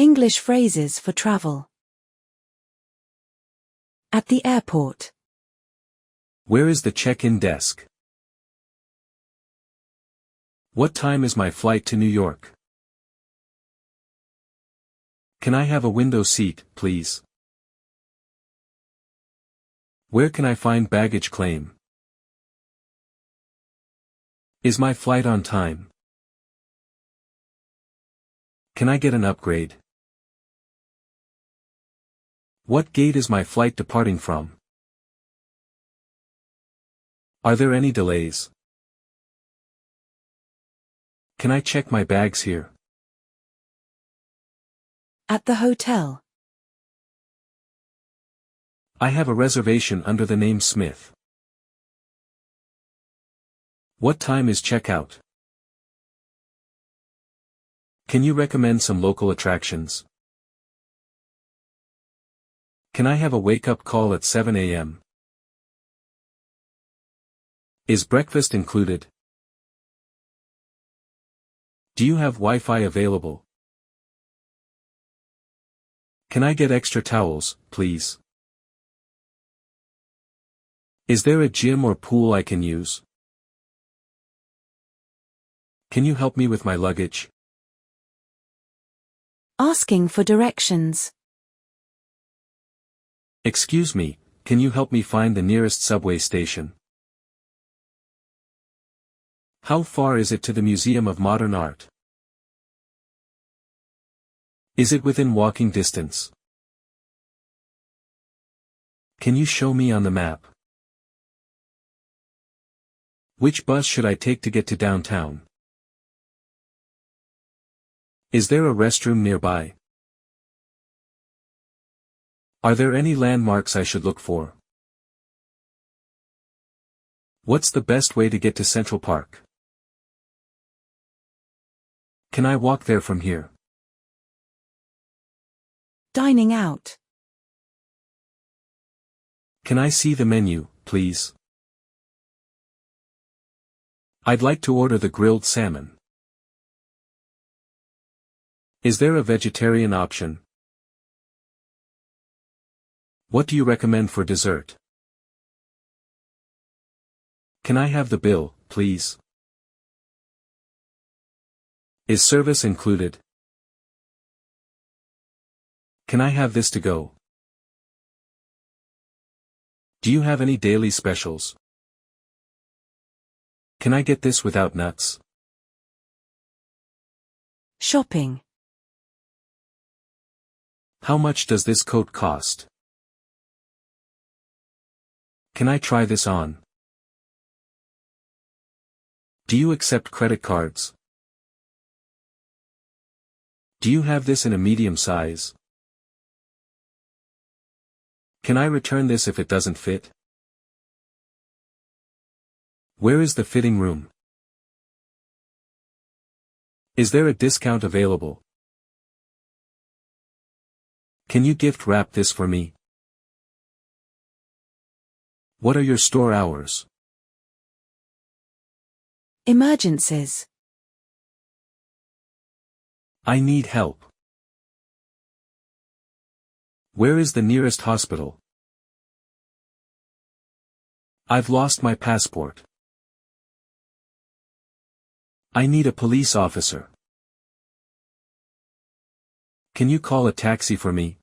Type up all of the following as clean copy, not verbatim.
English phrases for travel. At the airport. Where is the check-in desk? What time is my flight to New York? Can I have a window seat, please? Where can I find baggage claim? Is my flight on time? Can I get an upgrade? What gate is my flight departing from? Are there any delays? Can I check my bags here? At the hotel. I have a reservation under the name Smith. What time is checkout? Can you recommend some local attractions? Can I have a wake-up call at 7 a.m.? Is breakfast included? Do you have Wi-Fi available? Can I get extra towels, please? Is there a gym or pool I can use? Can you help me with my luggage? Asking for directions. Excuse me, can you help me find the nearest subway station? How far is it to the Museum of Modern Art? Is it within walking distance? Can you show me on the map? Which bus should I take to get to downtown? Is there a restroom nearby? Are there any landmarks I should look for? What's the best way to get to Central Park? Can I walk there from here? Dining out. Can I see the menu, please? I'd like to order the grilled salmon. Is there a vegetarian option? What do you recommend for dessert? Can I have the bill, please? Is service included? Can I have this to go? Do you have any daily specials? Can I get this without nuts? Shopping. How much does this coat cost? Can I try this on? Do you accept credit cards? Do you have this in a medium size? Can I return this if it doesn't fit? Where is the fitting room? Is there a discount available? Can you gift wrap this for me? What are your store hours? Emergencies. I need help. Where is the nearest hospital? I've lost my passport. I need a police officer. Can you call a taxi for me?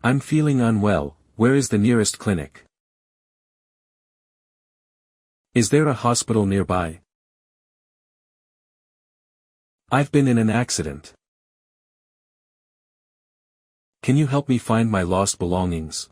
I'm feeling unwell, where is the nearest clinic? Is there a hospital nearby? I've been in an accident. Can you help me find my lost belongings?